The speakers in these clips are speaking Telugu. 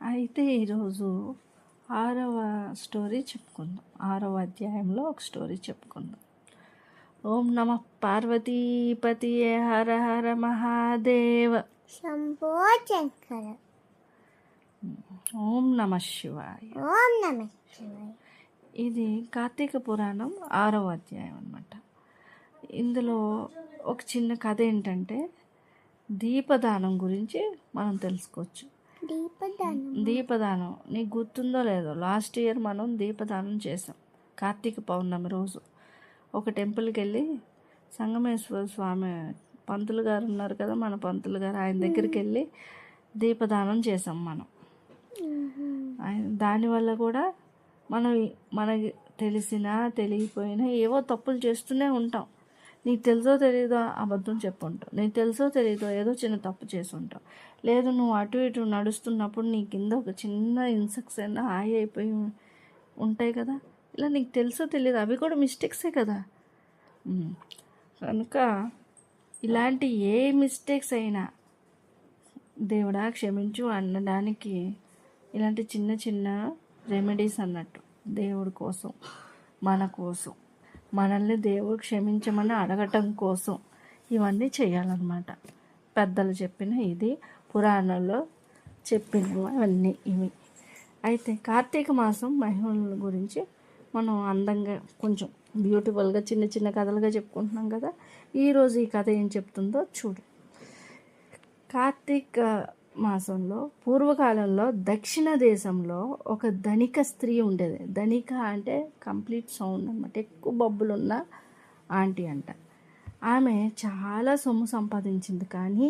అయితే ఈరోజు 6వ స్టోరీ చెప్పుకుందాం. 6వ అధ్యాయంలో ఒక స్టోరీ చెప్పుకుందాం. ఓం నమ పార్వతీపతియే హర హర మహాదేవ శంభో శంకర. ఓం నమ శివాయ. ఓం నమ శివాయ. ఇది కార్తీక పురాణం 6వ అధ్యాయం అన్నమాట. ఇందులో ఒక చిన్న కథ ఏంటంటే దీపదానం గురించి మనం తెలుసుకోవచ్చు. దీపదానం నీకు గుర్తుందో లేదో, లాస్ట్ ఇయర్ మనం దీపదానం చేసాం. కార్తీక పౌర్ణమి రోజు ఒక టెంపుల్కి వెళ్ళి సంగమేశ్వర స్వామి పంతులు గారు ఉన్నారు కదా, మన పంతులు గారు, ఆయన దగ్గరికి వెళ్ళి దీపదానం చేసాం మనం. దానివల్ల కూడా మనకి తెలిసినా తెలియకపోయినా ఏవో తప్పులు చేస్తూనే ఉంటాం. నీకు తెలుసో తెలియదో అబద్ధం చెప్పుంటావు, నీకు తెలుసో తెలియదో ఏదో చిన్న తప్పు చేసి ఉంటావు. లేదు నువ్వు అటు ఇటు నడుస్తున్నప్పుడు నీ కింద ఒక చిన్న ఇన్సెక్ట్స్ అయినా హాయి అయిపోయి ఉంటాయి కదా, ఇలా నీకు తెలుసో తెలియదు, అవి కూడా మిస్టేక్సే కదా. కనుక ఇలాంటి ఏ మిస్టేక్స్ అయినా దేవుడా క్షమించు అనడానికి ఇలాంటి చిన్న చిన్న రెమెడీస్ అన్నట్టు, దేవుడి కోసం, మన కోసం, మనల్ని దేవుడు క్షమించమని అడగటం కోసం ఇవన్నీ చేయాలన్నమాట. పెద్దలు చెప్పిన ఇది, పురాణాల్లో చెప్పినవన్నీ ఇవి. అయితే కార్తీక మాసం మహిమల గురించి మనం అందంగా కొంచెం బ్యూటిఫుల్గా చిన్న చిన్న కథలుగా చెప్పుకుంటున్నాం కదా. ఈరోజు ఈ కథ ఏం చెప్తుందో చూడు. కార్తీక మాసంలో పూర్వకాలంలో దక్షిణ దేశంలో ఒక ధనిక స్త్రీ ఉండేది. ధనిక అంటే కంప్లీట్ సౌండ్ అన్నమాట, ఎక్కువ బొబ్బులున్న ఆంటీ అంట. ఆమె చాలా సొమ్ము సంపాదించింది, కానీ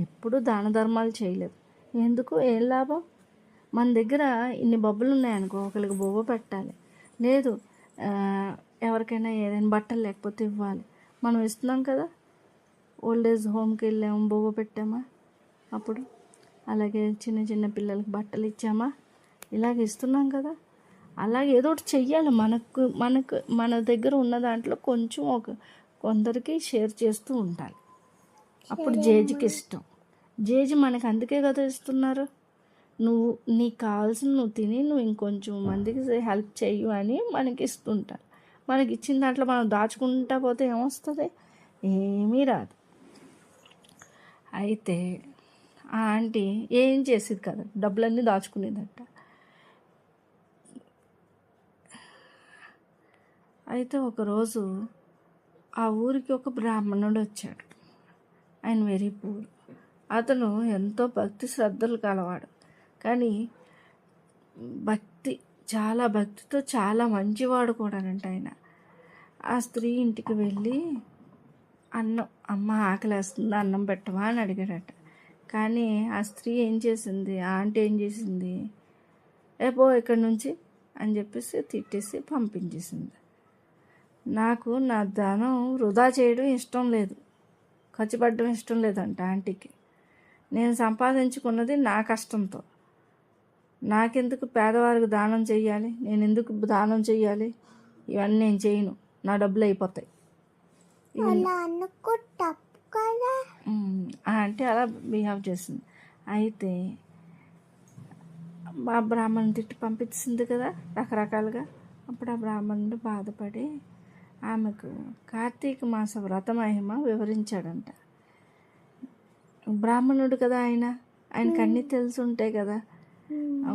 ఎప్పుడూ దాన ధర్మాలు చేయలేదు. ఎందుకు, ఏం లాభం? మన దగ్గర ఇన్ని బొబ్బలు ఉన్నాయనుకో, ఒకరికి బొబ్బ పెట్టాలి, లేదు ఎవరికైనా ఏదైనా బట్టలు లేకపోతే ఇవ్వాలి. మనం ఇస్తున్నాం కదా, ఓల్డ్ ఏజ్ హోమ్కి వెళ్ళాము, బొబ్బ పెట్టామా, అప్పుడు అలాగే చిన్న చిన్న పిల్లలకి బట్టలు ఇచ్చామా, ఇలాగ ఇస్తున్నాం కదా. అలాగే ఏదో ఒకటి చెయ్యాలి. మన దగ్గర ఉన్న దాంట్లో కొంచెం కొందరికి షేర్ చేస్తూ ఉండాలి. అప్పుడు జేజీకి ఇష్టం. జేజీ మనకు అందుకే కదా ఇస్తున్నారు, నీకు కావాల్సిన నువ్వు తిని నువ్వు ఇంకొంచెం మందికి హెల్ప్ చెయ్యు అని మనకి ఇస్తుంటారు. మనకి ఇచ్చిన దాంట్లో మనం దాచుకుంటా పోతే ఏమొస్తుంది, ఏమీ రాదు. అయితే ఆ ఆంటీ ఏం చేసేది కదా, డబ్బులన్నీ దాచుకునేదట. అయితే ఒకరోజు ఆ ఊరికి ఒక బ్రాహ్మణుడు వచ్చాడు. ఆయన వెరీ పూర్. అతను ఎంతో భక్తి శ్రద్ధలు కలవాడు, కానీ చాలా భక్తితో చాలా మంచివాడు కూడానంట ఆయన. ఆ స్త్రీ ఇంటికి వెళ్ళి అమ్మ ఆకలేస్తుంది, అన్నం పెట్టవా అని అడిగాడట. కానీ ఆ స్త్రీ ఏం చేసింది, ఆ ఆంటీ ఏం చేసింది, పో ఇక్కడి నుంచి అని చెప్పేసి తిట్టేసి పంపించేసింది. నాకు నా ధనం వృధా చేయడం ఇష్టం లేదు, ఖర్చు పెట్టడం ఇష్టం లేదంట ఆంటీకి. నేను సంపాదించుకున్నది నా కష్టంతో, నాకెందుకు పేదవారికి దానం చెయ్యాలి, నేను ఎందుకు దానం చెయ్యాలి, ఇవన్నీ నేను చేయను, నా డబ్బులు అయిపోతాయి. అంటే అలా బిహేవ్ చేసింది. అయితే ఆ బ్రాహ్మణుని తిట్టి పంపించింది కదా రకరకాలుగా. అప్పుడు ఆ బ్రాహ్మణుడు బాధపడి ఆమెకు కార్తీక మాస వ్రత మహిమ వివరించాడంట. బ్రాహ్మణుడు కదా ఆయనకు అన్నీ తెలిసి ఉంటాయి కదా.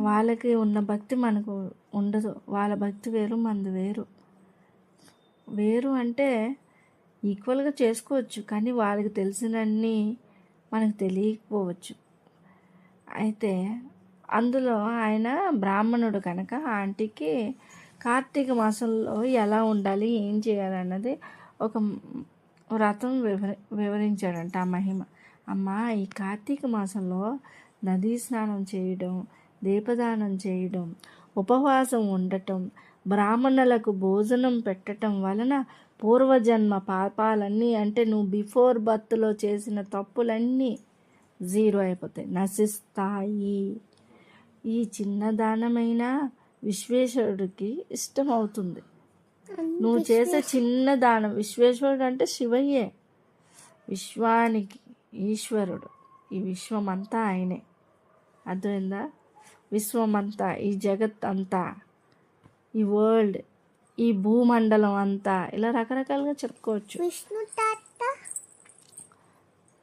వాళ్ళకి ఉన్న భక్తి మనకు ఉండదు, వాళ్ళ భక్తి వేరు, మనది వేరు. వేరు అంటే ఈక్వల్గా చేసుకోవచ్చు, కానీ వాళ్ళకి తెలిసినన్ని మనకు తెలియకపోవచ్చు. అయితే అందులో ఆయన బ్రాహ్మణుడు కనుక ఆంటీకి కార్తీక మాసంలో ఎలా ఉండాలి, ఏం చేయాలన్నది ఒక వ్రతం వివరించాడంట. ఆ మహిమ, అమ్మ ఈ కార్తీక మాసంలో నదీ స్నానం చేయడం, దీపదానం చేయడం, ఉపవాసం ఉండటం, బ్రాహ్మణులకు భోజనం పెట్టడం వలన పూర్వజన్మ పాపాలన్నీ, అంటే నువ్వు బిఫోర్ బర్త్లో చేసిన తప్పులన్నీ జీరో అయిపోతాయి, నశిస్తాయి. ఈ చిన్న దానమైన విశ్వేశ్వరుడికి ఇష్టం అవుతుంది. నువ్వు చేసే చిన్న దానం, విశ్వేశ్వరుడు అంటే శివయ్యే, విశ్వానికి ఈశ్వరుడు, ఈ విశ్వమంతా ఆయనే. అర్థమైందా? విశ్వమంతా, ఈ జగత్ అంతా, ఈ వరల్డ్, ఈ భూమండలం అంతా, ఇలా రకరకాలుగా చెప్పుకోవచ్చు. విష్ణు తాత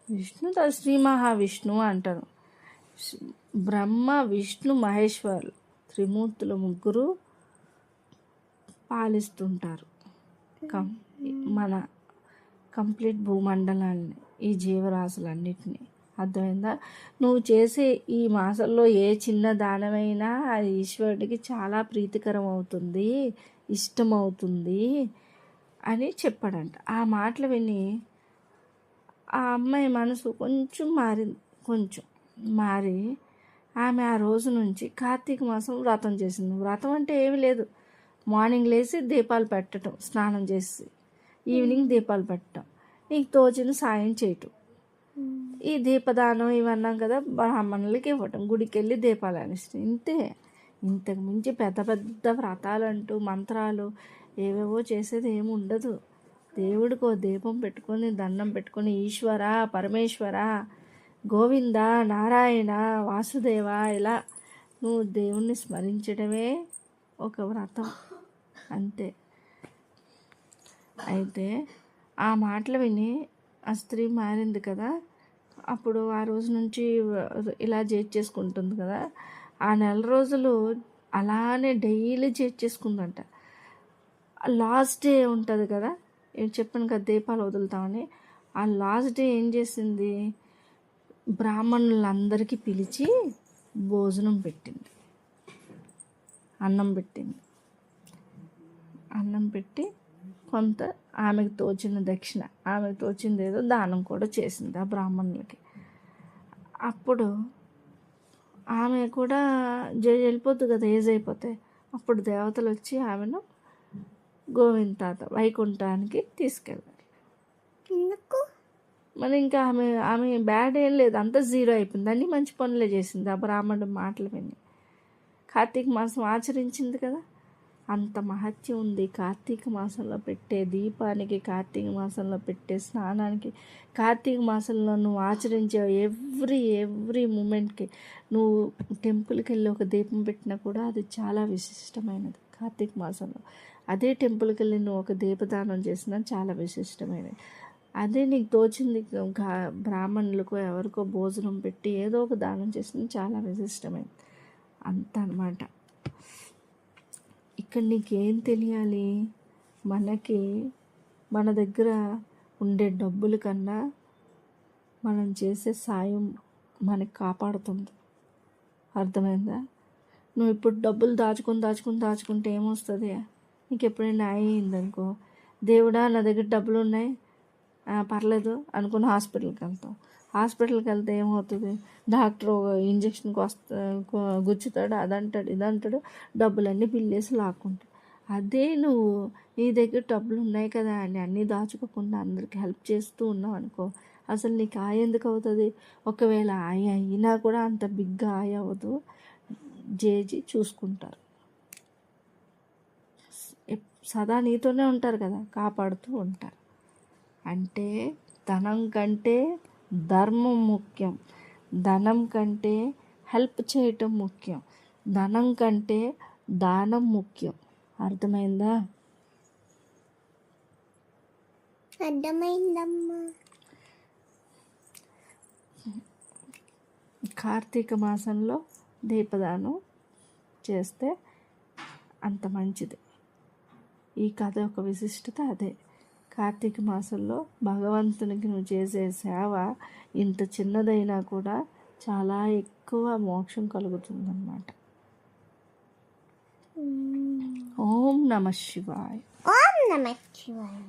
విష్ణు శ్రీ మహావిష్ణువు అంటారు. బ్రహ్మ విష్ణు మహేశ్వరులు త్రిమూర్తులు ముగ్గురు పాలిస్తుంటారు మన కంప్లీట్ భూమండలాన్ని, ఈ జీవరాశులన్నిటినీ. అర్థమైందా? నువ్వు చేసే ఈ మాసంలో ఏ చిన్న దానమైనా అది ఈశ్వరుడికి చాలా ప్రీతికరం అవుతుంది, ఇష్టమవుతుంది అని చెప్పాడంట. ఆ మాటలు విని ఆ అమ్మాయి మనసు కొంచెం మారి ఆమె ఆ రోజు నుంచి కార్తీక మాసం వ్రతం చేసింది. వ్రతం అంటే ఏమీ లేదు, మార్నింగ్ లేచి దీపాలు పెట్టడం, స్నానం చేసి ఈవినింగ్ దీపాలు పెట్టడం, నీకు తోచిన సాయం చేయటం, ఈ దీపదానం ఇవన్నాం కదా, బ్రాహ్మణులకి ఇవ్వటం, గుడికి వెళ్ళి దీపాలు అనిస్తాం, ఇంతే. ఇంతకు మించి పెద్ద పెద్ద వ్రతాలు అంటూ మంత్రాలు ఏవేవో చేసేది ఏమి ఉండదు. దేవుడికి ఓ దీపం పెట్టుకొని దండం పెట్టుకొని ఈశ్వర, పరమేశ్వర, గోవింద, నారాయణ, వాసుదేవ, ఇలా నువ్వు దేవుణ్ణి స్మరించడమే ఒక వ్రతం, అంతే. అయితే ఆ మాటలు విని ఆ స్త్రీ మారింది కదా, అప్పుడు ఆ రోజు నుంచి ఇలా చేసుకుంటుంది కదా, ఆ నెల రోజులు అలానే డైలీ చేసుకుందంట. లాస్ట్ డే ఉంటుంది కదా, ఏం చెప్పాను కదా దీపాలు వదులుతామని, ఆ లాస్ట్ డే ఏం చేసింది, బ్రాహ్మణులందరికీ పిలిచి భోజనం పెట్టింది, అన్నం పెట్టి కొంత ఆమెకు తోచిన దక్షిణ, ఆమెకు తోచింది ఏదో దానం కూడా చేసింది ఆ బ్రాహ్మణులకి. అప్పుడు ఆమె కూడా వెళ్ళిపోతుంది కదా, ఏజ్ అయిపోతే. అప్పుడు దేవతలు వచ్చి ఆమెను గోవింద తాత వైకుంఠానికి తీసుకెళ్ళారు. మరి ఇంకా ఆమె బ్యాడ్ ఏం లేదు, అంతా జీరో అయిపోయింది, అన్నీ మంచి పనులే చేసింది ఆ బ్రాహ్మణుడు మాటలు విని. కార్తీక మాసం ఆచరించింది కదా, అంత మహత్యం ఉంది కార్తీక మాసంలో పెట్టే దీపానికి, కార్తీక మాసంలో పెట్టే స్నానానికి. కార్తీక మాసంలో నువ్వు ఆచరించే ఎవ్రీ మూమెంట్కి, నువ్వు టెంపుల్కి వెళ్ళి ఒక దీపం పెట్టినా కూడా అది చాలా విశిష్టమైనది కార్తీక మాసంలో. అదే టెంపుల్కి వెళ్ళి నువ్వు ఒక దీపదానం చేసినా చాలా విశిష్టమైనది. అదే నీకు తోచింది బ్రాహ్మణులకు ఎవరికో భోజనం పెట్టి ఏదో ఒక దానం చేసినా చాలా విశిష్టమైనది, అంత అన్నమాట. ఇక్కడ నీకేం తెలియాలి, మనకి మన దగ్గర ఉండే డబ్బుల కన్నా మనం చేసే సాయం మనకి కాపాడుతుంది. అర్థమైందా? నువ్వు ఇప్పుడు డబ్బులు దాచుకుంటే ఏమొస్తుంది? నీకు ఎప్పుడైనా అయిందనుకో, దేవుడా నా దగ్గర డబ్బులు ఉన్నాయి, పర్లేదు అనుకుని హాస్పిటల్కి వెళ్తే ఏమవుతుంది, డాక్టర్ ఇంజక్షన్కి గుచ్చుతాడు, అదంటాడు ఇదంటాడు, డబ్బులన్నీ బిల్లేసి లాక్కుంటాడు. అదే నువ్వు నీ దగ్గర డబ్బులు ఉన్నాయి కదా అని అన్నీ దాచుకోకుండా అందరికి హెల్ప్ చేస్తూ ఉన్నావు అనుకో, అసలు నీకు ఆయ ఎందుకు అవుతుంది? ఒకవేళ ఆయ అయినా కూడా అంత బిగ్గా ఆయ అవ్వదు, జేజీ చూసుకుంటారు, సదా నీతోనే ఉంటారు కదా, కాపాడుతూ ఉంటారు. అంటే ధనం కంటే ధర్మం ముఖ్యం, ధనం కంటే హెల్ప్ చేయటం ముఖ్యం, ధనం కంటే దానం ముఖ్యం. అర్థమైందా? అర్థమైందమ్మా. కార్తీక మాసంలో దీపదానం చేస్తే అంత మంచిది. ఈ కథ ఒక విశిష్టత అదే. కార్తీక మాసంలో భగవంతునికి నువ్వు చేసే సేవ ఇంత చిన్నదైనా కూడా చాలా ఎక్కువ మోక్షం కలుగుతుందన్నమాట. ఓం నమః శివాయ. ఓం నమః శివాయ.